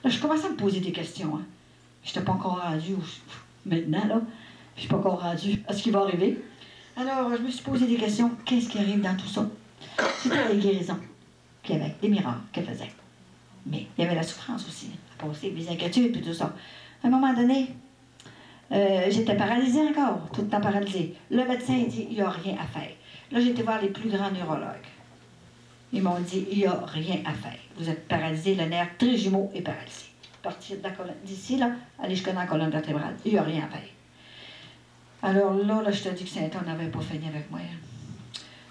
Là, je commençais à me poser des questions. Hein. Je n'étais pas encore rendue maintenant, là. Je ne suis pas encore rendue à ce qui va arriver. Alors, je me suis posé des questions. Qu'est-ce qui arrive dans tout ça? C'était les guérisons qu'il y avait, des miracles qu'elle faisait. Mais il y avait la souffrance aussi, à passer, les inquiétudes et tout ça. À un moment donné, j'étais paralysée encore, tout le temps paralysée. Le médecin dit, il n'y a rien à faire. Là, j'ai été voir les plus grands neurologues. Ils m'ont dit, il n'y a rien à faire. Vous êtes paralysé, le nerf trijumeau est paralysé. Partir de la colonne, d'ici, là, aller jusqu'à la colonne vertébrale, il n'y a rien à faire. Alors là, je te dis que Saint-Anne n'avait pas fini avec moi.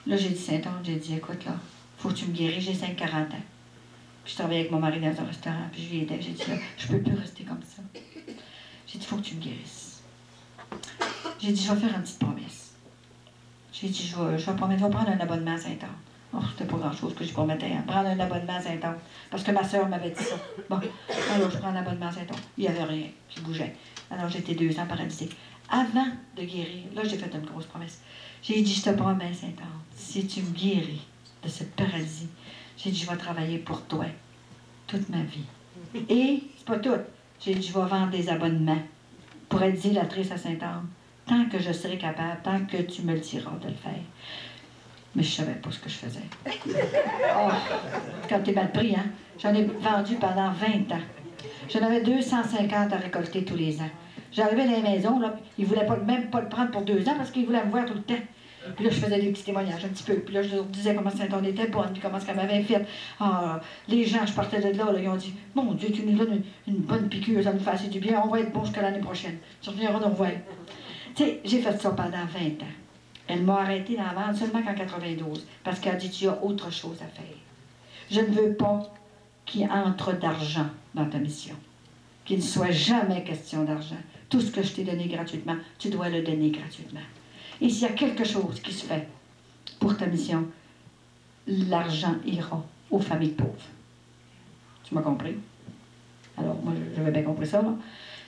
Là, j'ai dit, Saint-Anne, j'ai dit, écoute, là, faut que tu me guéris, j'ai 5-40 ans. Puis je travaillais avec mon mari dans un restaurant, puis je lui aidais, j'ai dit, là, je peux plus rester comme ça. J'ai dit, faut que tu me guérisses. J'ai dit, je vais faire une petite promesse. J'ai dit, je vais promettre, je vais prendre un abonnement à Saint-Anne. Oh, c'était pas grand-chose que je promettais, hein. Prendre un abonnement à Saint-Anne. Parce que ma soeur m'avait dit ça. Bon, alors je prends un abonnement à Saint-Anne. Il n'y avait rien qui bougeait. Alors j'étais 2 ans paralysée. Avant de guérir, là j'ai fait une grosse promesse. J'ai dit, je te promets, Saint-Anne, si tu me guéris de cette paralysie, j'ai dit, je vais travailler pour toi toute ma vie. Et, c'est pas tout, j'ai dit, je vais vendre des abonnements pour être dilatrice à Saint-Anne, tant que je serai capable, tant que tu me le diras de le faire. Mais je ne savais pas ce que je faisais. Oh, quand t'es mal pris, hein? J'en ai vendu pendant 20 ans. J'en avais 250 à récolter tous les ans. J'arrivais dans les maisons, là, ils ne voulaient même pas le prendre pour 2 ans parce qu'ils voulaient me voir tout le temps. Puis là, je faisais des petits témoignages un petit peu. Puis là, je leur disais comment Saint-Anne était bonne, puis comment ce qu'elle m'avait fait. Ah, les gens, je partais de là, ils ont dit, mon Dieu, tu nous donnes une bonne piqûre, ça nous fait assez du bien, on va être bon jusqu'à l'année prochaine. Tu reviendras nous voir. Tu sais, j'ai fait ça pendant 20 ans. Elle m'a arrêté d'en vendre seulement qu'en 92, parce qu'elle a dit, tu as autre chose à faire. Je ne veux pas qu'il entre d'argent dans ta mission. Qu'il ne soit jamais question d'argent. Tout ce que je t'ai donné gratuitement, tu dois le donner gratuitement. Et s'il y a quelque chose qui se fait pour ta mission, l'argent ira aux familles pauvres. Tu m'as compris? Alors, moi, j'avais bien compris ça, là.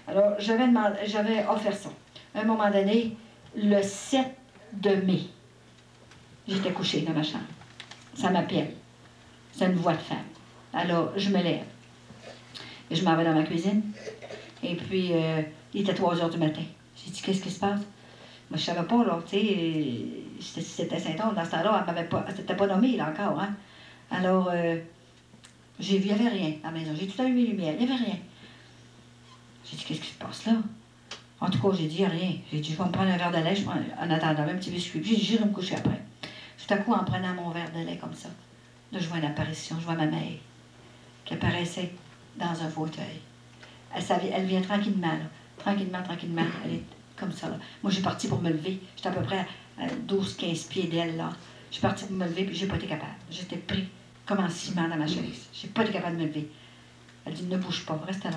Alors, j'avais offert ça. À un moment donné, le 7 de mai, j'étais couchée dans ma chambre. Ça m'appelle. C'est une voix de femme. Alors, je me lève. Et je m'en vais dans ma cuisine. Et puis, il était 3 heures du matin. J'ai dit, qu'est-ce qui se passe? Moi, je ne savais pas, là, tu sais, c'était Saint-Anne. Dans ce temps-là, elle s'était pas nommée, là, encore, hein. Alors, j'ai vu, il n'y avait rien à la maison. J'ai tout allumé les lumières, il n'y avait rien. J'ai dit, qu'est-ce qui se passe là? En tout cas, j'ai dit rien. J'ai dit, je vais me prendre un verre de lait, en attendant un petit biscuit. Puis j'ai dit, j'irai me coucher après. Tout à coup, en prenant mon verre de lait comme ça, là, je vois une apparition, je vois ma mère qui apparaissait dans un fauteuil. Elle vient tranquillement, là. Tranquillement, elle est comme ça, là. Moi, j'ai parti pour me lever. J'étais à peu près à 12-15 pieds d'elle, là. Je suis partie pour me lever, puis j'ai pas été capable. J'étais pris comme en ciment dans ma chaise. J'ai pas été capable de me lever. Elle dit, ne bouge pas, reste là.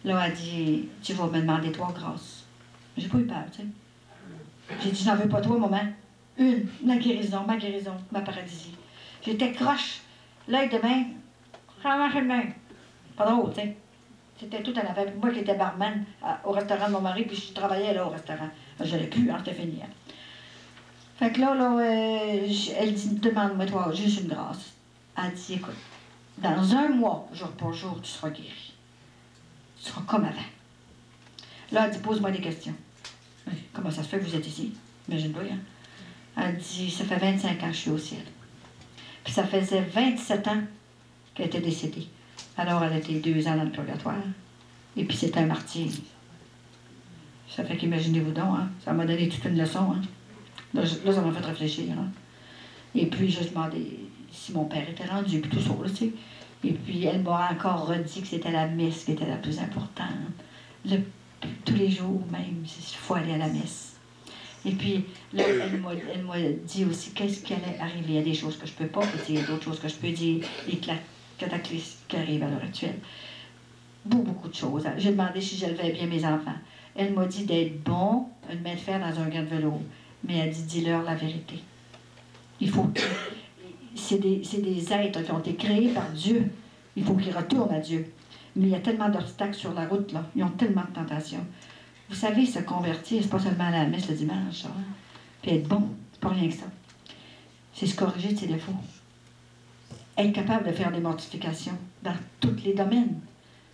Là, elle dit, tu vas me demander 3 grâces. J'ai pas eu peur, tu sais. J'ai dit, j'en veux pas 3, maman. Une, ma guérison, ma paralysie. J'étais croche, l'œil de main, ça marchait de même. Pas drôle, tu sais. C'était tout en affaire. Moi qui étais barman au restaurant de mon mari, puis je travaillais là au restaurant. Je l'ai plus, hein, c'était fini. Hein. Fait que là, elle dit, demande-moi, toi, juste une grâce. Elle dit, écoute, dans 1 mois, jour pour jour, tu seras guéri. Tu seras comme avant. Là, elle dit, pose-moi des questions. Comment ça se fait que vous êtes ici? Imagine-toi, hein. Elle dit, ça fait 25 ans que je suis au ciel. Puis ça faisait 27 ans qu'elle était décédée. Alors, elle était 2 ans dans le purgatoire. Et puis, c'était un martyr. Ça fait qu'imaginez-vous donc, hein, ça m'a donné toute une leçon. Hein. Là, ça m'a fait réfléchir. Hein. Et puis, je demandais si mon père était rendu, puis tout ça, là, tu sais. Et puis, elle m'a encore redit que c'était la messe qui était la plus importante. Tous les jours, même, il faut aller à la messe. Et puis, là, elle m'a dit aussi qu'est-ce qui allait arriver. Il y a des choses que je ne peux pas dire, il y a d'autres choses que je peux dire, les cataclysmes qui arrivent à l'heure actuelle. Beaucoup de choses. J'ai demandé si j'élevais bien mes enfants. Elle m'a dit d'être bon, une main de fer dans un gant de velours. Mais elle dit, dis-leur la vérité. Il faut c'est des êtres qui ont été créés par Dieu. Il faut qu'ils retournent à Dieu. Mais il y a tellement d'obstacles sur la route, là. Ils ont tellement de tentations. Vous savez, se convertir, c'est pas seulement aller à la messe le dimanche, ça. Hein? Puis être bon, c'est pas rien que ça. C'est se corriger de ses défauts. Être capable de faire des mortifications dans tous les domaines.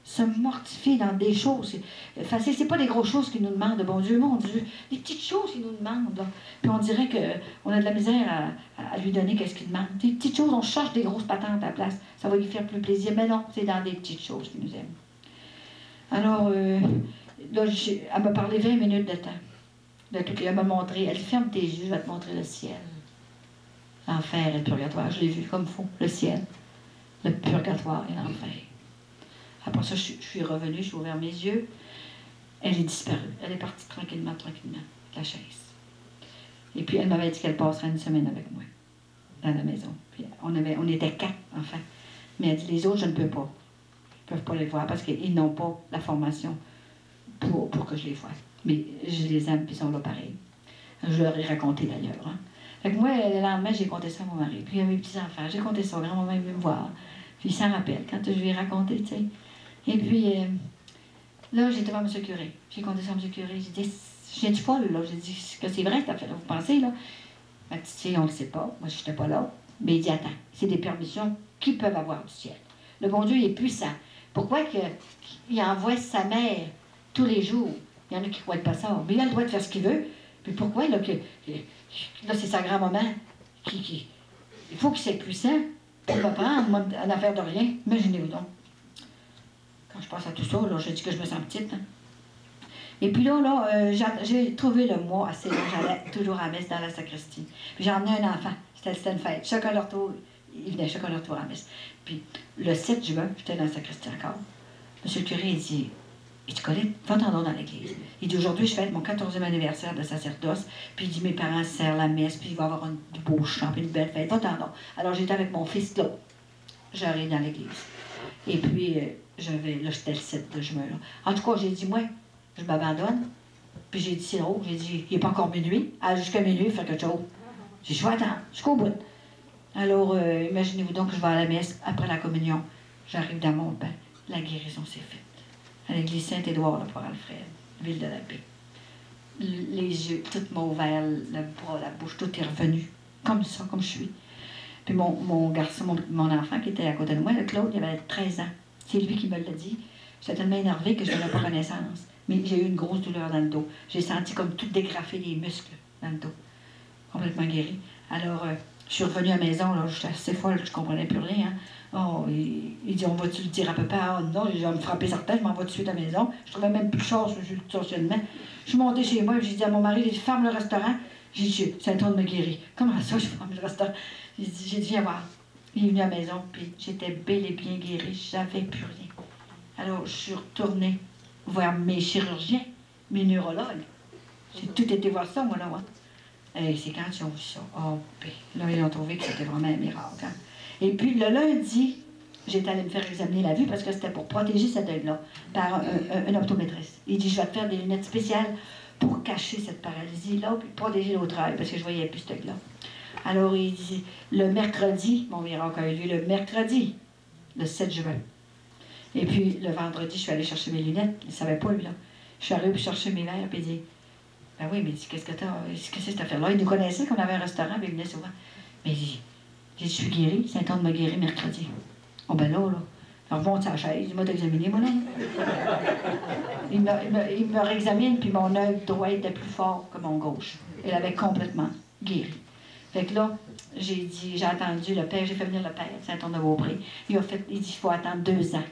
se mortifier dans des choses. C'est pas des grosses choses qu'il nous demande, bon Dieu, mon Dieu. Des petites choses qu'il nous demande, là. Puis on dirait qu'on a de la misère à lui donner qu'est-ce qu'il demande. Des petites choses, on cherche des grosses patentes à la place. Ça va lui faire plus plaisir. Mais non, c'est dans des petites choses qu'il nous aime. Alors, là, elle m'a parlé 20 minutes de temps. Elle m'a montré, elle dit, ferme tes yeux, je vais te montrer le ciel. L'enfer et le purgatoire, je l'ai vu comme fou, le ciel, le purgatoire et l'enfer. Après ça, je suis revenue, j'ai ouvert mes yeux, elle est disparue. Elle est partie tranquillement, de la chaise. Et puis elle m'avait dit qu'elle passerait une semaine avec moi, dans la maison. Puis on était 4 enfants. Mais elle dit, les autres, je ne peux pas. Ils ne peuvent pas les voir parce qu'ils n'ont pas la formation pour que je les voie. Mais je les aime, puis ils sont là pareil. Je leur ai raconté d'ailleurs. Hein. Fait que moi, le lendemain, j'ai conté ça à mon mari. Puis à mes petits-enfants, j'ai conté ça. Grand-maman est venue me voir. Puis il s'en rappelle quand je lui ai raconté, tu sais. Et puis, là, j'étais voir M. Curé. J'ai conté ça à M. Curé. J'ai dit, je viens du folle, là. J'ai dit, que c'est vrai, cette affaire-là. Vous pensez, là? Ma petite fille, on ne le sait pas. Moi, je n'étais pas là. Mais il dit, attends, c'est des permissions qu'ils peuvent avoir du ciel. Le bon Dieu, il est puissant. Pourquoi qu'il envoie sa mère tous les jours? Il y en a qui ne croient pas ça. Mais il a le droit de faire ce qu'il veut. Puis pourquoi, là, là c'est sa grand-maman qui... Il faut qu'il soit puissant pour pas prendre une affaire de rien. Imaginez-vous donc. Quand je pense à tout ça, là, je dis que je me sens petite. Hein. Et puis là, j'ai trouvé le mois assez long. J'allais toujours à la messe dans la sacristie. Puis j'ai emmené un enfant. C'était une fête. Chacun leur tour. Il venait chacun leur tour à la messe. Puis le 7 juin, j'étais dans la sacristie encore. Monsieur le curé, il dit, Colette, va-t'en dans l'église. Il dit, aujourd'hui, je fête mon 14e anniversaire de sacerdoce. Puis il dit, mes parents serrent la messe, puis il va y avoir un beau chant, puis une belle fête. Va-t'en donc. Alors j'étais avec mon fils là. J'arrive dans l'église. Et puis, là, j'étais le 7 de juin. Là. En tout cas, j'ai dit, moi, je m'abandonne. Puis j'ai dit, c'est drôle. J'ai dit, il n'est pas encore minuit. Allez jusqu'à minuit, faire quelque chose. J'ai dit, je vais attendre, jusqu'au bout. Alors, imaginez-vous donc que je vais à la messe après la communion. J'arrive dans mon bain. La guérison s'est faite. À l'église Saint-Édouard, là, pour Alfred, ville de la paix. Les yeux, tout m'ont ouvert, le bras, la bouche, tout est revenu. Comme ça, comme je suis. Puis mon garçon, mon enfant qui était à côté de moi, le Claude, il avait 13 ans. C'est lui qui me l'a dit. J'étais tellement énervée que je n'avais pas connaissance. Mais j'ai eu une grosse douleur dans le dos. J'ai senti comme tout dégraffer les muscles dans le dos. Complètement guéri. Alors, je suis revenue à la maison, là, j'étais assez folle, je ne comprenais plus rien. Hein. Oh, il dit, on va-tu le dire à papa? Oh, non, il va me frapper certains, je m'en vais tout de suite à la maison. Je trouvais même plus de chance sur le stationnement. Je suis montée chez moi, j'ai dit à mon mari, j'ai ferme le restaurant. J'ai dit, c'est un temps de me guérir. Comment ça, je ferme le restaurant? J'ai dit, viens voir. Il est venu à la maison, puis j'étais bel et bien guérie, j'avais plus rien. Alors, je suis retournée voir mes chirurgiens, mes neurologues. J'ai tout été voir ça, moi, là. Hein. Et c'est quand ils ont vu ça. Oh, ben, là, ils ont trouvé que c'était vraiment un miracle. Hein. Et puis, le lundi, j'étais allée me faire examiner la vue parce que c'était pour protéger cet œil-là par un optométriste. Il dit, je vais te faire des lunettes spéciales pour cacher cette paralysie-là, puis protéger l'autre œil, parce que je ne voyais plus cet œil-là. Alors, il dit, le mercredi, mon miracle a eu lieu le mercredi, le 7 juin. Et puis, le vendredi, je suis allée chercher mes lunettes. Il ne savait pas, lui, là. Je suis allée chercher mes verres, puis il dit, ben oui, mais qu'est-ce que c'est cette affaire-là? Il nous connaissait qu'on avait un restaurant, puis il venait souvent. Mais il dit, je suis guérie, c'est un temps de me guérir mercredi. Oh ben là, alors remonte sa chaise, il m'a examiné, moi là. Il me réexamine, puis mon œil droit était plus fort que mon gauche. Il avait complètement guéri. Fait que là, j'ai attendu le père, j'ai fait venir le père, Saint-Anne-de-Beaupré. Il dit, il faut attendre 2 ans.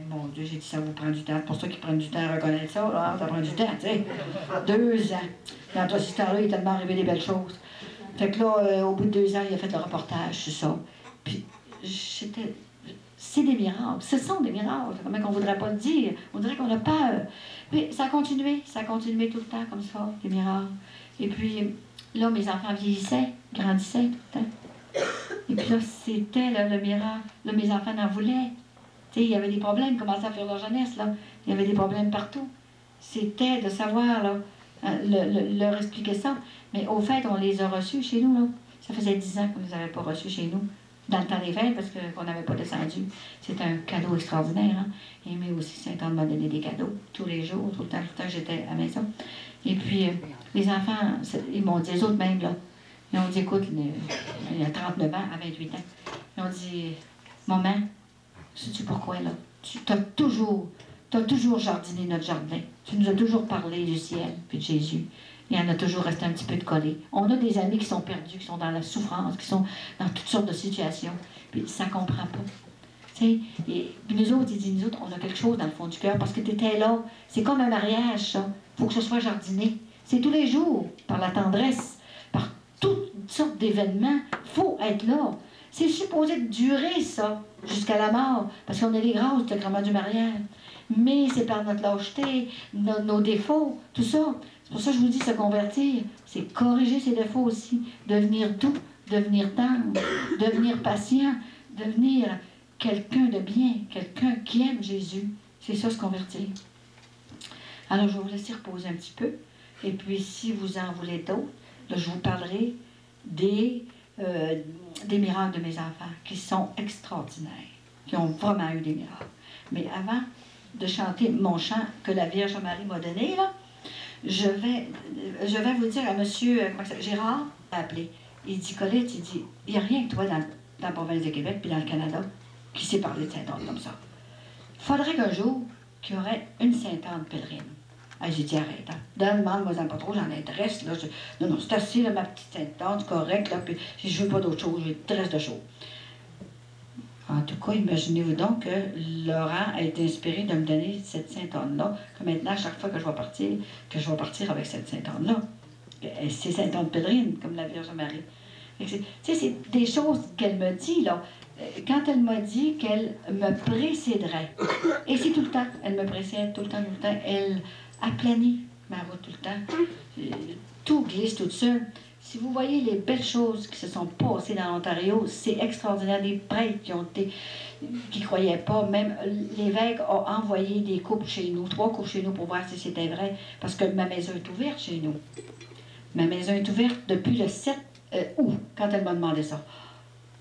Mon Dieu, j'ai dit, ça vous prend du temps. C'est pour ça qu'ils prennent du temps à reconnaître ça, là, ça prend du temps, tu sais. 2 ans. Dans tout ce temps-là, il est tellement arrivé des belles choses. Fait que là, au bout de 2 ans, il a fait le reportage sur ça. Puis, c'est des miracles. Ce sont des miracles. Comment qu'on ne voudrait pas le dire? On dirait qu'on a peur. Mais ça a continué tout le temps comme ça, des miracles. Et puis, là, mes enfants vieillissaient, grandissaient tout le temps. Et puis là, c'était le miracle. Là, mes enfants en voulaient. Tu sais, il y avait des problèmes, ils commençaient à faire leur jeunesse, là. Il y avait des problèmes partout. C'était de savoir, là, leur expliquer ça. Mais au fait, on les a reçus chez nous, là. Ça faisait 10 ans qu'on ne les avait pas reçus chez nous. Dans le temps des fêtes, parce qu'on n'avait pas descendu. C'était un cadeau extraordinaire, hein. Et mais aussi, Saint-Anne m'a donné des cadeaux tous les jours, tout le temps j'étais à la maison. Et puis, les enfants, ils m'ont dit, les autres même, là, ils ont dit, écoute, il y a 39 ans, à 28 ans, ils ont dit, maman, sais-tu pourquoi, là? tu as toujours jardiné notre jardin. Tu nous as toujours parlé du ciel, puis de Jésus. Il y en a toujours resté un petit peu de collé. On a des amis qui sont perdus, qui sont dans la souffrance, qui sont dans toutes sortes de situations. Puis ça ne comprend pas. Et puis nous autres, il dit, nous autres, on a quelque chose dans le fond du cœur parce que tu étais là. C'est comme un mariage, ça. Il faut que ce soit jardiné. C'est tous les jours, par la tendresse, par toutes sortes d'événements. Il faut être là. C'est supposé durer, ça, jusqu'à la mort, parce qu'on a les grâces du sacrement du mariage. Mais c'est par notre lâcheté, nos défauts, tout ça. C'est pour ça que je vous dis, se convertir, c'est corriger ses défauts aussi, devenir doux, devenir tendre, devenir patient, devenir quelqu'un de bien, quelqu'un qui aime Jésus. C'est ça, se convertir. Alors, je vais vous laisser reposer un petit peu. Et puis, si vous en voulez d'autres, là, je vous parlerai des miracles de mes enfants, qui sont extraordinaires, qui ont vraiment eu des miracles. Mais avant de chanter mon chant que la Vierge Marie m'a donné, là, je vais vous dire à M. Gérard, a appelé. Il dit, Colette, il dit, il n'y a rien que toi dans la province de Québec puis dans le Canada qui sait parler de Sainte-Anne comme ça. Il faudrait qu'un jour, qu'il y aurait une Sainte-Anne pèlerine. Ah, j'ai dit, arrête, hein. Demande-moi pas trop, j'en intéresse, là. Non, c'est assez, là, ma petite Sainte-Anne, c'est correct, là, puis je veux pas d'autre chose, j'ai très de choses. En tout cas, imaginez-vous donc que Laurent a été inspiré de me donner cette Sainte-Anne-là, que maintenant, à chaque fois que je vais partir avec cette Sainte-Anne-là. C'est Sainte-Anne pèlerine, comme la Vierge Marie. Tu sais, c'est des choses qu'elle me dit, là. Quand elle m'a dit qu'elle me précéderait, et c'est tout le temps, elle me précède tout le temps, elle aplanit ma route tout le temps. Tout glisse toute seule. Si vous voyez les belles choses qui se sont passées dans l'Ontario, c'est extraordinaire. Des prêtres qui ne croyaient pas. Même l'évêque a envoyé des couples chez nous, 3 couples chez nous pour voir si c'était vrai. Parce que ma maison est ouverte chez nous. Ma maison est ouverte depuis le 7 août, quand elle m'a demandé ça.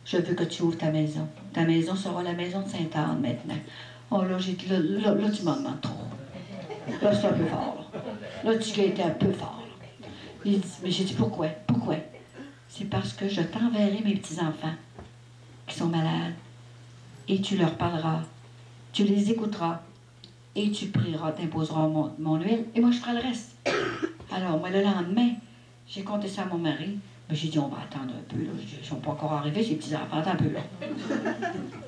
Je veux que tu ouvres ta maison. Ta maison sera la maison de Sainte-Anne maintenant. Oh là, j'ai dit, là, tu m'en demandes trop. Là, c'est un peu fort. Là, tu as été un peu fort. Il dit, mais j'ai dit, pourquoi? Pourquoi? C'est parce que je t'enverrai mes petits-enfants qui sont malades et tu leur parleras, tu les écouteras et tu prieras, t'imposeras mon huile et moi je ferai le reste. Alors, moi, le lendemain, j'ai compté ça à mon mari, mais j'ai dit, on va attendre un peu, là. Ils ne sont pas encore arrivés, ces petits-enfants, attends un peu, là.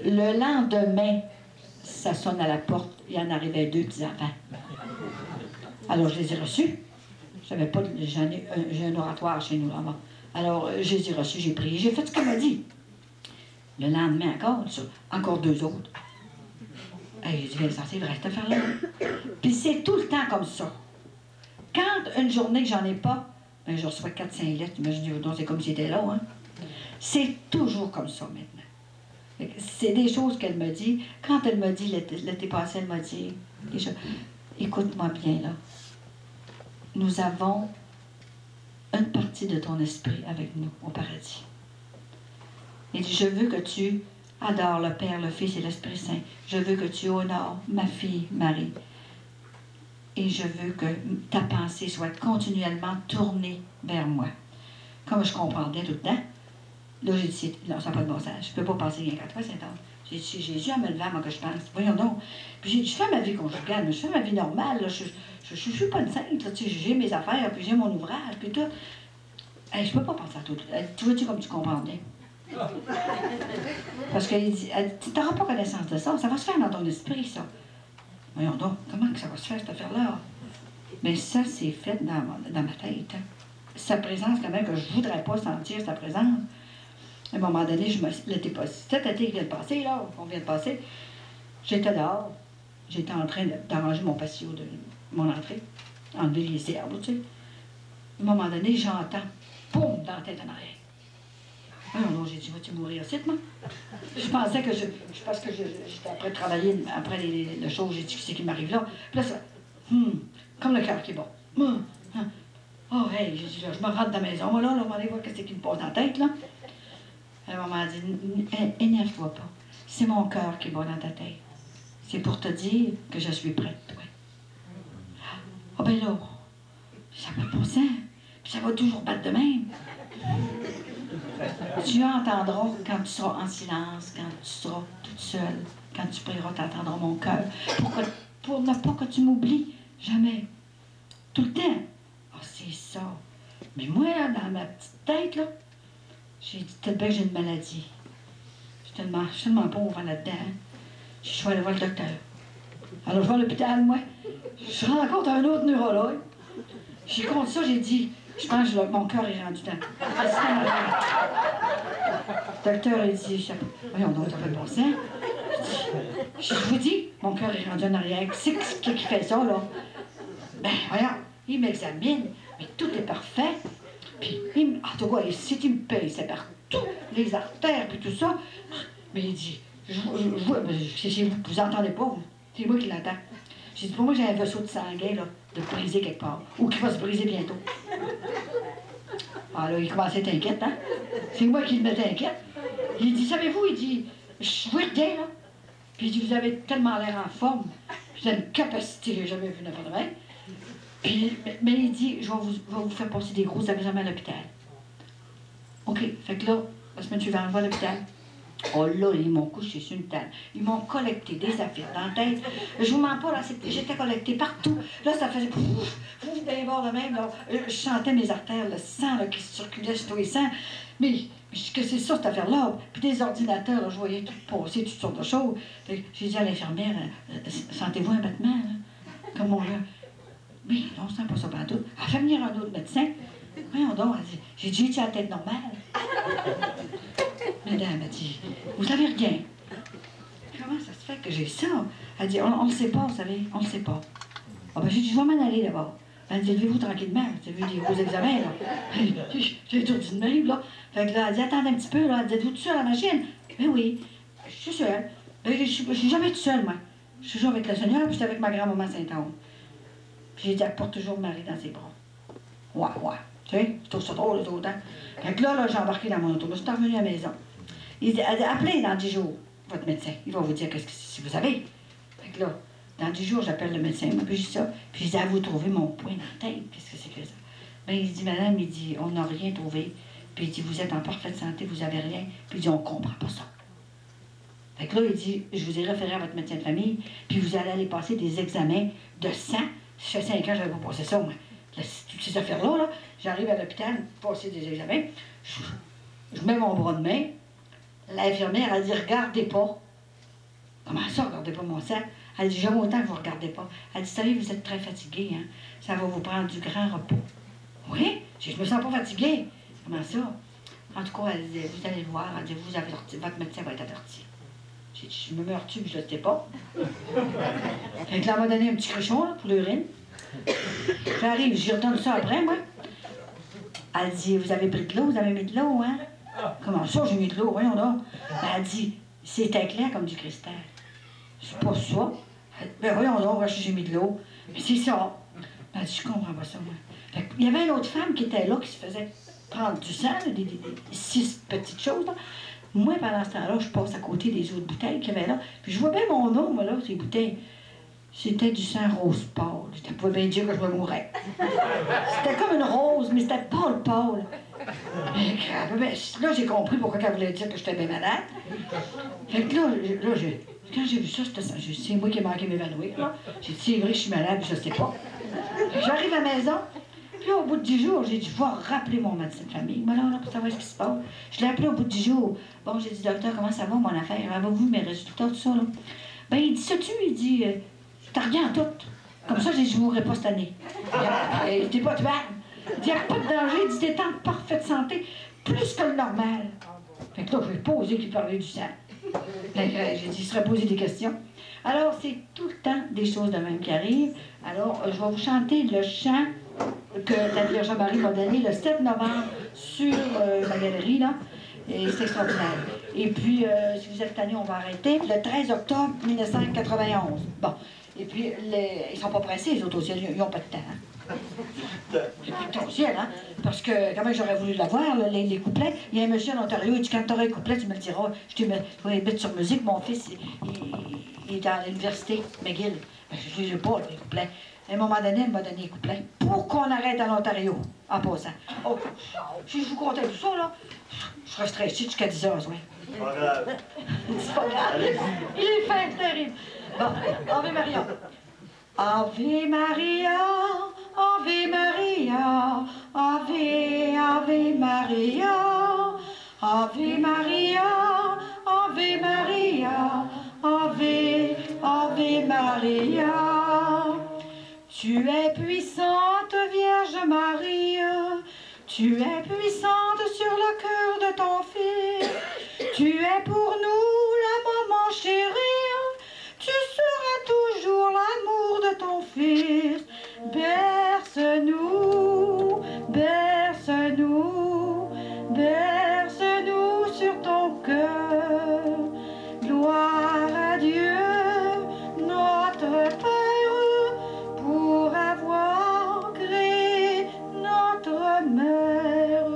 Le lendemain, ça sonne à la porte, il y en arrivait 2 petits-enfants. Alors, je les ai reçus. Je savais pas, j'ai un oratoire chez nous là-bas. Alors, je les ai reçus, j'ai prié, j'ai fait ce qu'elle m'a dit. Le lendemain encore 2 autres. Hey, j'ai dit, Vincent, c'est vrai, cette affaire-là. Puis c'est tout le temps comme ça. Quand une journée que j'en ai pas, ben, je reçois 4-5 lettres, imaginez-vous donc, c'est comme si c'était là, hein. C'est toujours comme ça maintenant. C'est des choses qu'elle me dit. Quand elle m'a dit, l'été passé, elle m'a dit, écoute-moi bien, là. Nous avons une partie de ton esprit avec nous au paradis. Il dit, je veux que tu adores le Père, le Fils et l'Esprit Saint. Je veux que tu honores ma fille Marie. Et je veux que ta pensée soit continuellement tournée vers moi. Comme je comprendais tout le temps, là j'ai dit, non, ça n'a pas de bon sens. Je ne peux pas penser rien qu'à toi, Saint-Anne. J'ai dit, Jésus en me levant, moi, que je pense. Voyons donc. Puis j'ai dit, je fais ma vie conjugale, mais je fais ma vie normale. Là. Je ne suis pas une sainte. J'ai mes affaires, puis j'ai mon ouvrage, puis tout. Hey, je ne peux pas penser à tout. Tu vois-tu comme tu comprendais? Parce qu'elle dit, tu n'auras pas connaissance de ça. Ça va se faire dans ton esprit, ça. Voyons donc, comment que ça va se faire, cette affaire-là? Mais ça, c'est fait dans ma tête. Hein. Sa présence, quand même, que je ne voudrais pas sentir sa présence. À un moment donné, cet été qui vient de passer, là, on vient de passer, j'étais dehors. J'étais en train d'arranger mon patio de mon entrée, enlever les herbes, tu sais. À un moment donné, j'entends, boum, dans la tête en arrière. Non, j'ai dit, vas-tu mourir aussi, moi? Je pensais que parce que j'étais après de travailler, après les choses, j'ai dit, qu'est-ce qui m'arrive là? Puis là, ça, comme le cœur qui bat. Oh, hey, j'ai dit, là, je me rentre dans la maison, là, on va aller voir qu'est-ce qui me passe dans la tête, là. Elle m'a dit, énerve-toi pas. C'est mon cœur qui bat dans ta tête. C'est pour te dire que je suis prête, toi. Ah, ben là, ça n'a pas de bon sens. Puis ça va toujours battre de même. Tu entendras quand tu seras en silence, quand tu seras toute seule Quand tu prieras, tu entendras mon cœur. Pour ne pas que tu m'oublies. Jamais. Tout le temps. Ah, c'est ça. Mais moi, là, dans ma petite tête, là, j'ai dit, peut-être bien que j'ai une maladie. Je suis tellement pauvre là-dedans. Hein. Je suis allée voir le docteur. Alors, je vais à l'hôpital, moi. Je rencontre un autre neurologue. J'ai compté ça, j'ai dit, je pense que mon cœur est rendu dedans. Le docteur, il dit, voyons donc, ça fait bon sang. Je vous dis, mon cœur est rendu en arrière. C'est qui fait ça, là? Ben, voyons, il m'examine, mais tout est parfait. Puis, en tout cas, si il me paye, c'est partout, les artères, puis tout ça. Mais il dit, c'est chez vous, vous entendez pas, vous. C'est moi qui l'entends. J'ai dit, pour moi, j'ai un vaisseau de sanguin, là, de briser quelque part, ou qui va se briser bientôt. Ah là, il commençait à être inquiète, hein? C'est moi qui le mettais inquiète. Il dit, savez-vous, il dit, je vous reviens, là. Puis il dit, vous avez tellement l'air en forme, vous avez une capacité que j'ai jamais vue n'importe quoi. Puis, mais il dit, je vais vous faire passer des gros examens à l'hôpital. OK, fait que là, la semaine suivante, on va à l'hôpital. Oh là, ils m'ont couché sur une table. Ils m'ont collecté des affaires dans la tête. Je vous mens pas, là, j'étais collectée partout. Là, ça faisait pouf, d'un bord de même, là. Je sentais mes artères, le sang là, qui circulait sur tous les sangs. Mais qu'est-ce que c'est ça, cette affaire-là? Puis des ordinateurs, là, je voyais tout passer, toutes sortes de choses. J'ai dit à l'infirmière, sentez-vous un battement, là? Comme on l'a. Mais on ne sent pas ça partout. Elle fait venir un autre médecin. Voyons donc, elle dit, j'ai dit, tu as la tête normale. Madame m'a dit, vous savez rien. Comment ça se fait que j'ai ça? Elle dit, on ne le sait pas, vous savez, on ne le sait pas. Ah ben j'ai dit, je vais m'en aller d'abord. Elle dit, levez-vous tranquillement, vous avez vu des gros examens, là. J'ai tout dit de même, là. Fait que là, elle dit, attendez un petit peu, là. Elle dit, êtes-vous tout seul à la machine? Ben oui, je suis seule. Ben, je suis jamais toute seule, moi. Je suis toujours avec le Seigneur, puis je suis avec ma grand-maman Saint-Anne. Puis j'ai dit, elle porte toujours Marie dans ses bras. Ouais. Tu sais, je trouve ça drôle, les autres, hein. Fait que là, j'ai embarqué dans mon auto. Je suis revenue à la maison. Il dit, appelez dans 10 jours votre médecin. Il va vous dire qu'est-ce que si vous savez. Fait que là, dans 10 jours, j'appelle le médecin. Puis je dis ça. Puis je dis, vous trouvez mon point dans la tête. Qu'est-ce que c'est que ça? Ben, il dit, madame, il dit, on n'a rien trouvé. Puis il dit, vous êtes en parfaite santé, vous n'avez rien. Puis il dit, on ne comprend pas ça. Fait que là, il dit, je vous ai référé à votre médecin de famille, puis vous allez aller passer des examens de sang. Ça fait 5 ans que je n'avais pas passé ça, moi. Toutes ces affaires-là, là, j'arrive à l'hôpital, passer des examens, je mets mon bras de main, l'infirmière, elle dit, regardez pas. Comment ça, regardez pas mon sang? Elle dit, j'aime autant que vous ne regardez pas. Elle dit, savez, vous êtes très fatigué, hein? Ça va vous prendre du grand repos. Oui? Je me sens pas fatiguée. Comment ça? En tout cas, elle dit, vous allez le voir, elle dit, vous averti, votre médecin va être averti. J'ai dit, je me meurs-tu, puis je ne le sais pas. Fait que là, elle m'a donné un petit cruchon, là, pour l'urine. J'arrive, j'y redonne ça après, moi. Elle dit, vous avez pris de l'eau, vous avez mis de l'eau, hein? Comment ça, j'ai mis de l'eau, voyons donc. Elle dit, c'était clair comme du cristal. C'est pas ça. Ben voyons donc, j'ai mis de l'eau. Mais c'est ça. Elle dit, je comprends pas ça, moi. Fait il y avait une autre femme qui était là, qui se faisait prendre du sang, là, des 6 petites choses, là. Moi, pendant ce temps-là, je passe à côté des autres bouteilles qu'il y avait là. Puis je vois bien mon nom, moi, là, ces bouteilles. C'était du sang rose pâle. Je pouvais bien dire que je me mourrais. C'était comme une rose, mais c'était pâle. Là, j'ai compris pourquoi elle voulait dire que j'étais bien malade. Fait que là quand j'ai vu ça, c'est moi qui ai manqué m'évanouir. J'ai dit, c'est vrai que je suis malade, je ne sais pas. J'arrive à la maison, puis au bout de 10 jours, j'ai dit, je vais rappeler mon médecin de famille. Moi, là, pour savoir ce qui se passe. Je l'ai appelé au bout de 10 jours. Bon, j'ai dit, docteur, comment ça va, mon affaire? Avez-vous mes résultats, tout ça, là? Ben, il dit, sais-tu, il dit, t'as rien en tout. Comme ça, j'ai dit, je ne mourrai pas cette année. T'es pas tuable. Il dit, il n'y a pas de danger. Il dit, t'es en parfaite santé, plus que le normal. Fait que là, je vais poser qu'il parlait du sang. J'ai dit, il serait posé des questions. Alors, c'est tout le temps des choses de même qui arrivent. Alors, je vais vous chanter le chant que la Vierge Marie m'a donné le 7 novembre sur ma galerie, là. Et c'est extraordinaire. Et puis, si vous êtes tanné, on va arrêter. Le 13 octobre 1991. Bon. Et puis, ils sont pas pressés, les autres au ciel, ils n'ont pas de temps. Hein? J'ai plus de temps au ciel, hein? Parce que, quand même, j'aurais voulu l'avoir, les couplets. Il y a un monsieur en Ontario, il dit, quand tu auras un couplet, tu me le diras. Je vais les mettre sur musique. Mon fils, il est à l'université, McGill. Ben, je ne les ai pas, les couplets. À un moment donné, elle m'a donné les couplets pour qu'on arrête à l'Ontario, en passant. Oh, si je vous contais tout ça, là, je resterais ici jusqu'à 10 heures, oui. C'est pas grave. C'est pas grave. Il est fin, c'est terrible. Bon, Ave Maria. Ave Maria, Ave Maria, Ave, Ave Maria, Ave Maria, Ave Maria, Ave, Ave Maria. Tu es puissante, Vierge Marie, tu es puissante sur le cœur de ton Fils. Tu es pour nous la maman chérie, tu seras toujours l'amour de ton Fils. Berce-nous, berce-nous, berce-nous sur ton cœur. Gloire à Dieu, notre Père, pour avoir créé notre mère.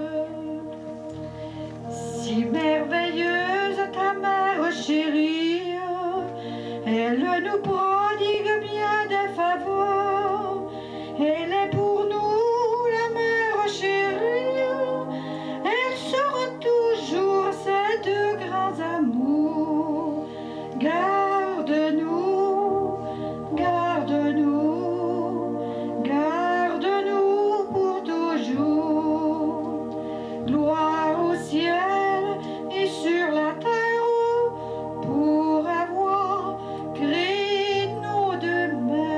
Si merveilleuse ta mère chérie, elle nous prodigue bien des faveurs. Elle est pour nous la mère chérie, elle sera toujours ces deux grands amours. Garde-nous, garde-nous, garde-nous pour toujours. Gloire au ciel et sur la terre pour avoir créé nos deux mères.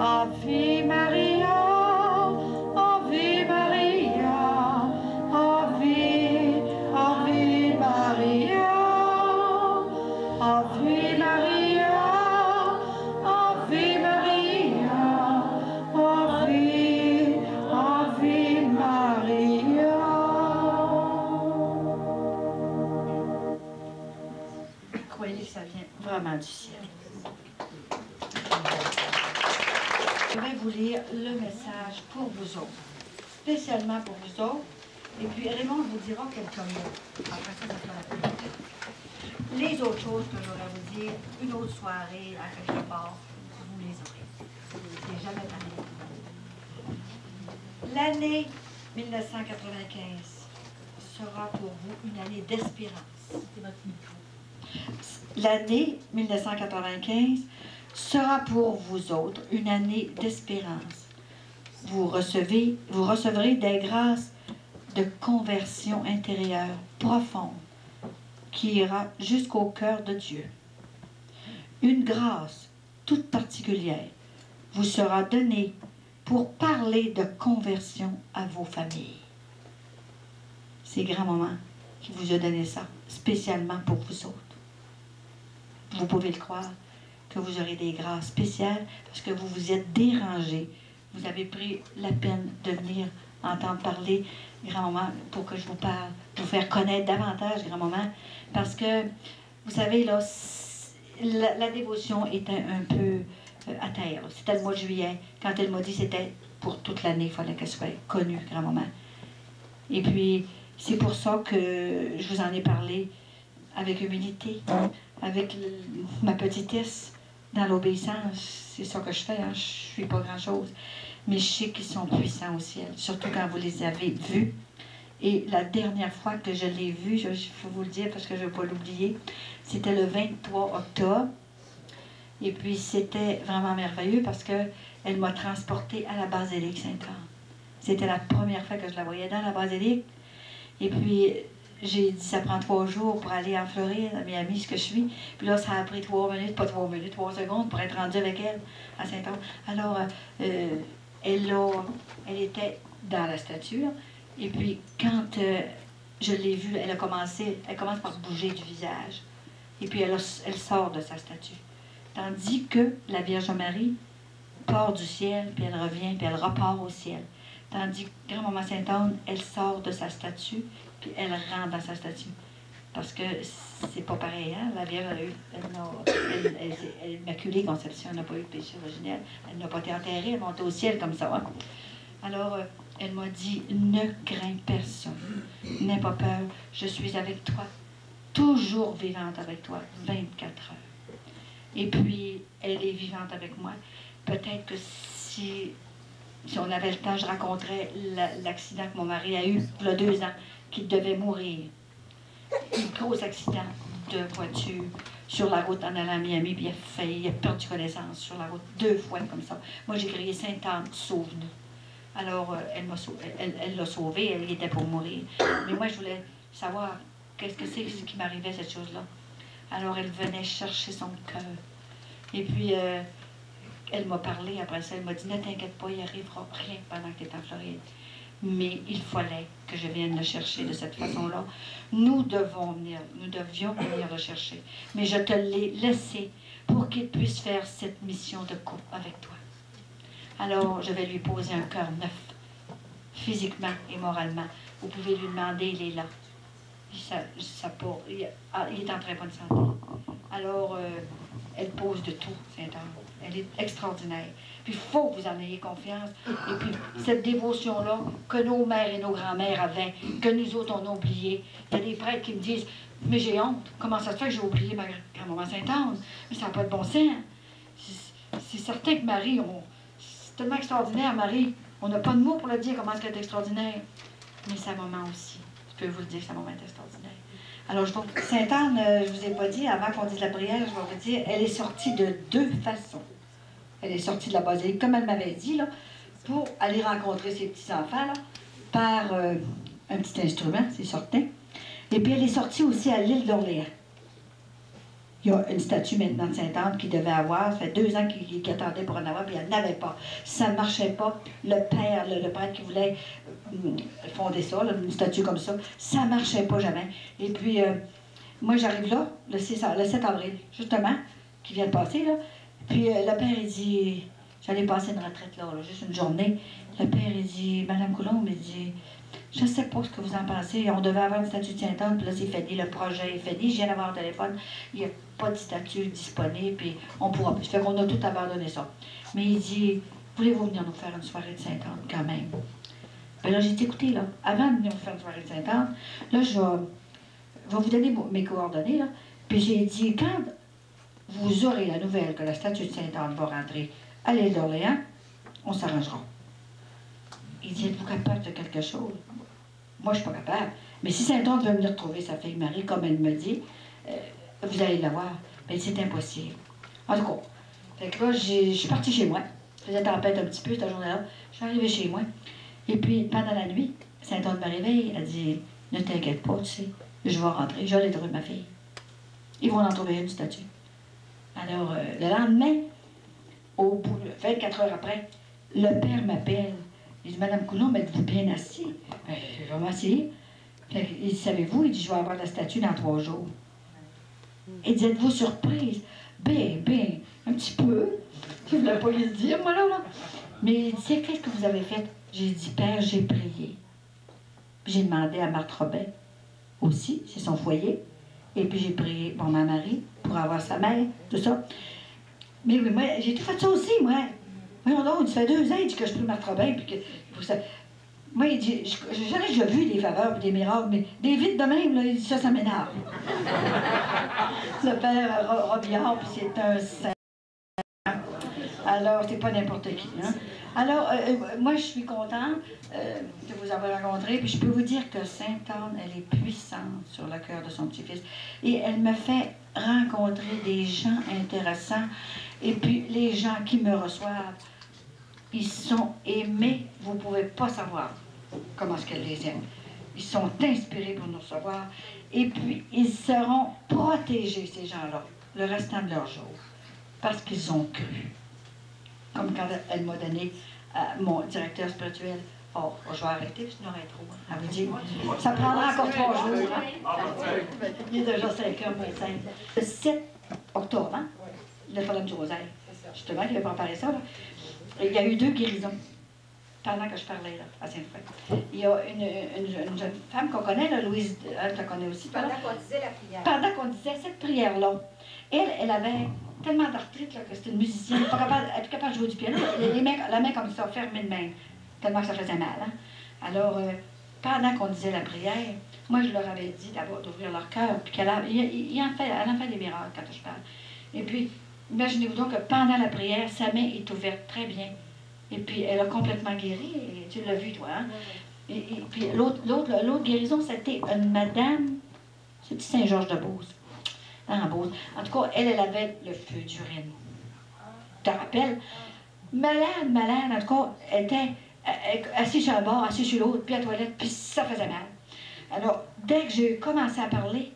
Ave Maria, Ave Maria, Ave, Ave Maria, Ave Maria, Ave Maria, Ave, Ave Maria. Croyez que ça vient vraiment du ciel. Je vais vous lire le message pour vous autres, spécialement pour vous autres. Et puis Raymond vous dira quelques mots. Après ça, ça fera la peine. Les autres choses que j'aurais à vous dire, une autre soirée à quelque part, vous les aurez. C'est jamais pareil. L'année 1995 sera pour vous une année d'espérance. C'est votre micro. L'année 1995 sera pour vous autres une année d'espérance. Vous recevrez des grâces de conversion intérieure profonde qui ira jusqu'au cœur de Dieu. Une grâce toute particulière vous sera donnée pour parler de conversion à vos familles. C'est grand-maman qui vous a donné ça, spécialement pour vous autres. Vous pouvez le croire, que vous aurez des grâces spéciales parce que vous vous êtes dérangés. Vous avez pris la peine de venir entendre parler, grand-maman, pour que je vous parle, vous faire connaître davantage, grand-maman, parce que, vous savez, là, la dévotion était un peu à terre. C'était le mois de juillet. Quand elle m'a dit que c'était pour toute l'année, il fallait qu'elle soit connue, grand-maman. Et puis, c'est pour ça que je vous en ai parlé avec humilité, avec ma petitesse, dans l'obéissance. C'est ça que je fais, hein. Je suis pas grand-chose. Mais je sais qu'ils sont puissants au ciel, surtout quand vous les avez vus. Et la dernière fois que je l'ai vu, il faut vous le dire parce que je ne veux pas l'oublier, c'était le 23 octobre. Et puis c'était vraiment merveilleux parce qu'elle m'a transportée à la basilique Sainte-Anne. C'était la première fois que je la voyais dans la basilique. Et puis j'ai dit, ça prend 3 jours pour aller en Floride, à Miami, ce que je suis. Puis là, ça a pris 3 minutes, pas 3 minutes, 3 secondes pour être rendue avec elle à Sainte-Anne. Alors, elle était dans la statue. Et puis, quand je l'ai vue, elle commence par bouger du visage. Et puis, elle sort de sa statue. Tandis que la Vierge Marie part du ciel, puis elle revient, puis elle repart au ciel. Tandis que Grand-Maman Sainte-Anne, elle sort de sa statue, puis elle rentre dans sa statue. Parce que c'est pas pareil, hein? La Vierge a eu, elle est immaculée conception, elle n'a pas eu de péché originel. Elle n'a pas été enterrée, elle est montée au ciel comme ça. Hein? Alors, elle m'a dit, ne crains personne, n'aie pas peur, je suis avec toi. toujours vivante avec toi, 24 heures. Et puis, elle est vivante avec moi. Peut-être que si on avait le temps, je raconterais l'accident que mon mari a eu il y a 2 ans, qu'il devait mourir. Un gros accident de voiture sur la route en allant à Miami, puis il a perdu connaissance sur la route 2 fois comme ça. Moi, j'ai crié Sainte-Anne, sauve-nous. Alors, elle l'a sauvé, elle était pour mourir. Mais moi, je voulais savoir qu'est-ce que c'est qui m'arrivait, cette chose-là. Alors, elle venait chercher son cœur. Et puis, elle m'a parlé après ça, elle m'a dit, ne t'inquiète pas, il n'arrivera rien pendant que tu es en Floride. Mais il fallait que je vienne le chercher de cette façon-là. Nous devions venir le chercher. Mais je te l'ai laissé pour qu'il puisse faire cette mission de couple avec toi. Alors, je vais lui poser un cœur neuf, physiquement et moralement. Vous pouvez lui demander, il est là. Il est en très bonne santé. Alors, elle pose de tout, Sainte-Anne. Elle est extraordinaire. Puis, il faut que vous en ayez confiance. Et puis, cette dévotion-là, que nos mères et nos grands-mères avaient, que nous autres, on a oublié. Il y a des prêtres qui me disent, mais j'ai honte. Comment ça se fait que j'ai oublié ma grand-maman Sainte-Anne? Mais ça n'a pas de bon sens. C'est certain que Marie, c'est tellement extraordinaire, Marie. On n'a pas de mots pour le dire, comment est-ce qu'elle est extraordinaire. Mais sa maman aussi. Je peux vous le dire, sa maman est extraordinaire. Alors, Sainte-Anne, je ne vous ai pas dit, avant qu'on dise la prière, je vais vous dire, elle est sortie de 2 façons. Elle est sortie de la basilique, comme elle m'avait dit, là, pour aller rencontrer ses petits-enfants, là, par un petit instrument, c'est certain. Et puis, elle est sortie aussi à l'île d'Orléans. Il y a une statue maintenant de Sainte-Anne qu'il devait avoir. Ça fait 2 ans qu'il attendait pour en avoir, puis elle n'avait pas. Ça ne marchait pas. Le père, le prêtre qui voulait fonder ça, là, une statue comme ça, ça ne marchait pas jamais. Et puis, moi, j'arrive là, le 7 avril, justement, qui vient de passer, là. Puis, le père, il dit, j'allais passer une retraite là, juste une journée. Le père, il dit, Madame Coulombe, il dit, je ne sais pas ce que vous en pensez. On devait avoir une statue de Sainte-Anne, puis là, c'est fini, le projet est fini. Je viens d'avoir un téléphone, il n'y a pas de statue disponible, puis on pourra plus. Fait qu'on a tout abandonné ça. Mais il dit, voulez-vous venir nous faire une soirée de Sainte-Anne, quand même? Ben là, j'ai dit, écoutez, là, avant de venir vous faire une soirée de Sainte-Anne, là, je vais vous donner mes coordonnées, là. Puis j'ai dit, quand vous aurez la nouvelle que la statue de Sainte-Anne va rentrer à l'île d'Orléans, on s'arrangera. Il dit, êtes-vous capable de quelque chose? Moi, je ne suis pas capable. Mais si Sainte-Anne veut venir trouver sa fille Marie, comme elle me dit, vous allez la voir. Mais c'est impossible. En tout cas, fait que là, je suis partie chez moi. Je faisais tempête un petit peu cette journée-là. Je suis arrivée chez moi. Et puis, pendant la nuit, Sainte-Anne me réveille. Elle dit, ne t'inquiète pas, tu sais, je vais rentrer. Je vais aller trouver ma fille. Ils vont en trouver une statue. Alors, le lendemain, au bout de 24 heures après, le père m'appelle. Il dit, Madame Coulombe, êtes-vous bien assis? Je vais m'asseoir. Il dit, savez-vous, il dit, je vais avoir la statue dans 3 jours. Il dit, êtes-vous surprise? Ben, un petit peu. Je ne voulais pas lui dire, moi, là. Mais il dit, qu'est-ce que vous avez fait? J'ai dit, Père, j'ai prié. J'ai demandé à Marthe Robin aussi, c'est son foyer. Et puis j'ai prié pour ma Marie, pour avoir sa mère, tout ça. Mais oui, moi, j'ai tout fait ça aussi, moi. Voyons donc, ça fait 2 ans il dit que je prie Marthe Robin, puis que ça... Moi, il dit, j'ai jamais déjà vu des faveurs et des miracles, mais des vides de même, là, il dit, ça m'énerve. Le père Robillard, puis c'est un saint. Alors, c'est pas n'importe qui, hein. Alors, moi, je suis contente de vous avoir rencontré, puis je peux vous dire que Sainte-Anne, elle est puissante sur le cœur de son petit-fils. Et elle me fait rencontrer des gens intéressants. Et puis, les gens qui me reçoivent, ils sont aimés, vous ne pouvez pas savoir comment est-ce qu'elle les aime. Ils sont inspirés pour nous recevoir. Et puis, ils seront protégés, ces gens-là, le restant de leur jour, parce qu'ils ont cru. Comme quand elle m'a donné mon directeur spirituel. Oh, je vais arrêter, sinon il est trop. Elle vous dit, ça prendra encore 3 jours. Hein? Il est déjà 5h, moins 5. Le 7 octobre, hein? Le problème du rosaire. Justement, il a préparé ça. Là. Il y a eu 2 guérisons pendant que je parlais là, à Sainte-Foy. Il y a une jeune femme qu'on connaît, là, Louise, elle la connaît aussi. Pendant qu'on disait la prière. Pendant qu'on disait cette prière-là. Elle avait tellement d'arthrite que c'était une musicienne, elle était capable de jouer du piano, la main comme ça, fermée de main, tellement que ça faisait mal. Hein? Alors, pendant qu'on disait la prière, moi, je leur avais dit d'abord d'ouvrir leur cœur, puis elle en fait des miracles quand je parle. Et puis, imaginez-vous donc que pendant la prière, sa main est ouverte très bien. Et puis, elle a complètement guéri, et tu l'as vu, toi, hein? Et puis, l'autre guérison, c'était une madame, c'est Saint-Georges-de-Beauce. En Beauce. En tout cas, elle avait le feu d'urine. Tu te rappelles? Malade, en tout cas, elle était assise sur un bord, assise sur l'autre, puis à la toilette, puis ça faisait mal. Alors, dès que j'ai commencé à parler,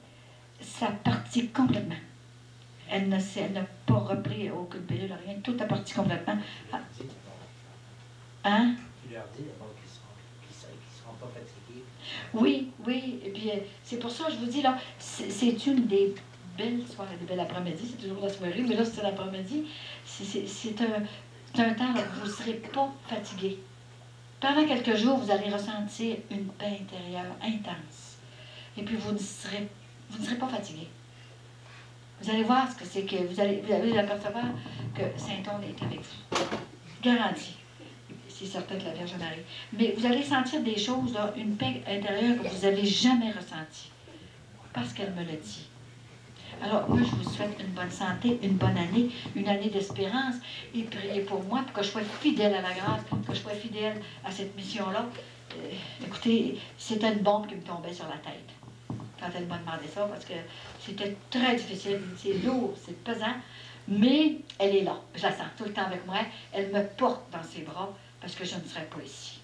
ça partit complètement. Elle n'a pas repris aucune pilule, rien. Tout a parti complètement. Ah. Hein? Tu leur dis d'abord qu'ils ne seront pas fatigués. Oui, oui. Et puis, c'est pour ça que je vous dis, là, c'est une des belles soirées, des belles après-midi. C'est toujours la soirée, mais là, c'est l'après-midi. C'est un temps où vous ne serez pas fatigué. Pendant quelques jours, vous allez ressentir une paix intérieure intense. Et puis, vous ne serez pas fatigué. Vous allez voir ce que c'est que vous allez apercevoir que Saint-Anne est avec vous. Garanti. C'est certain que la Vierge Marie. Mais vous allez sentir des choses, là, une paix intérieure que vous n'avez jamais ressentie. Parce qu'elle me le dit. Alors, moi, je vous souhaite une bonne santé, une bonne année, une année d'espérance. Et priez pour moi, pour que je sois fidèle à la grâce, que je sois fidèle à cette mission-là. Écoutez, c'était une bombe qui me tombait sur la tête quand elle m'a demandé ça, parce que c'était très difficile. C'est lourd, c'est pesant, mais elle est là. Je la sens tout le temps avec moi. Elle me porte dans ses bras parce que je ne serais pas ici.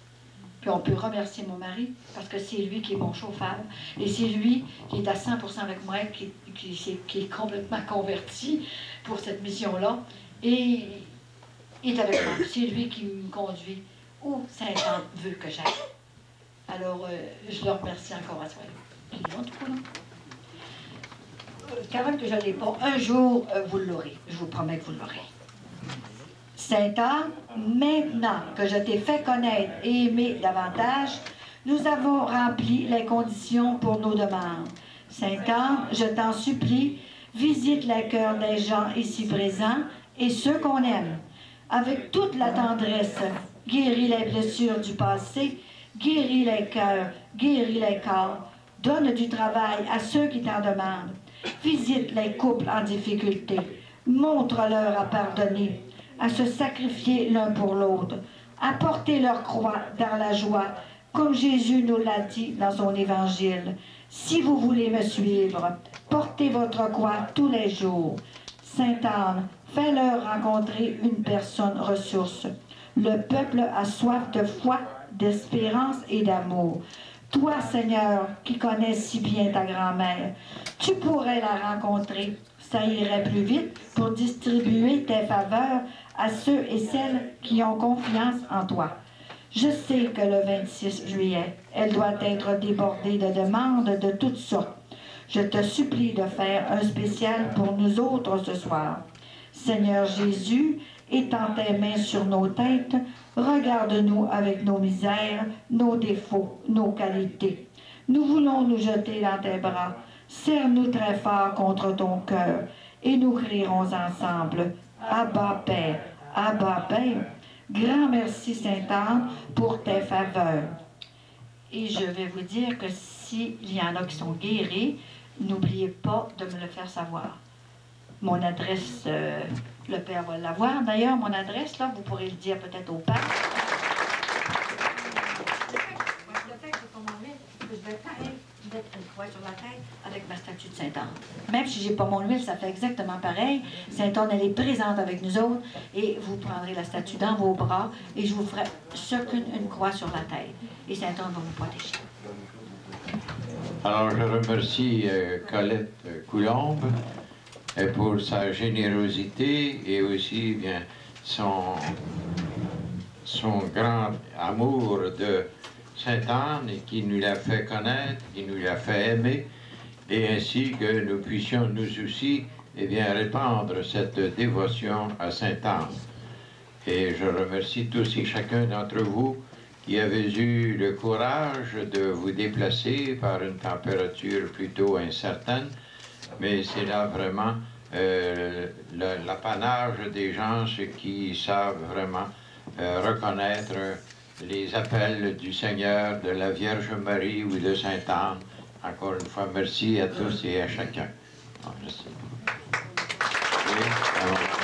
Puis on peut remercier mon mari, parce que c'est lui qui est mon chauffeur, et c'est lui qui est à 100% avec moi, qui est complètement converti pour cette mission-là, et il est avec moi. C'est lui qui me conduit où Saint-Anne veut que j'aille. Alors, je le remercie encore à soi. Quand même que je ne l'ai pas, un jour, vous l'aurez. Je vous promets que vous l'aurez. Saint-Anne, maintenant que je t'ai fait connaître et aimer davantage, nous avons rempli les conditions pour nos demandes. Saint-Anne, je t'en supplie, visite les cœurs des gens ici présents et ceux qu'on aime. Avec toute la tendresse, guéris les blessures du passé, guéris les cœurs, guéris les corps, donne du travail à ceux qui t'en demandent. Visite les couples en difficulté, montre-leur à pardonner, à se sacrifier l'un pour l'autre, à porter leur croix dans la joie, comme Jésus nous l'a dit dans son évangile. Si vous voulez me suivre, portez votre croix tous les jours. Sainte Anne, fais-leur rencontrer une personne ressource. Le peuple a soif de foi, d'espérance et d'amour. Toi, Seigneur, qui connais si bien ta grand-mère, tu pourrais la rencontrer. Ça irait plus vite pour distribuer tes faveurs à ceux et celles qui ont confiance en toi. Je sais que le 26 juillet, elle doit être débordée de demandes de toutes sortes. Je te supplie de faire un spécial pour nous autres ce soir. Seigneur Jésus, étends tes mains sur nos têtes, regarde-nous avec nos misères, nos défauts, nos qualités. Nous voulons nous jeter dans tes bras. Serre-nous très fort contre ton cœur et nous crierons ensemble « Abba Père, Abba Père ». Grand merci Sainte-Anne pour tes faveurs. Et je vais vous dire que s'il y en a qui sont guéris, n'oubliez pas de me le faire savoir. Mon adresse, le Père va l'avoir. D'ailleurs, mon adresse, là, vous pourrez le dire peut-être au Père. Le fait que je commandais, je vais quand même mettre une croix sur la tête avec ma statue de Sainte-Anne. Même si je n'ai pas mon huile, ça fait exactement pareil. Sainte-Anne, elle est présente avec nous autres et vous prendrez la statue dans vos bras et je vous ferai chacune une croix sur la tête. Et Sainte-Anne va vous protéger. Alors, je remercie Colette Coulombe pour sa générosité et aussi bien son grand amour de Sainte-Anne qui nous l'a fait connaître, qui nous l'a fait aimer, et ainsi que nous puissions nous aussi bien, répandre cette dévotion à Sainte-Anne. Et je remercie tous et chacun d'entre vous qui avez eu le courage de vous déplacer par une température plutôt incertaine, mais c'est là vraiment l'apanage des gens qui savent vraiment reconnaître les appels du Seigneur, de la Vierge Marie ou de Sainte-Anne. Encore une fois, merci à tous et à chacun. Merci. Oui,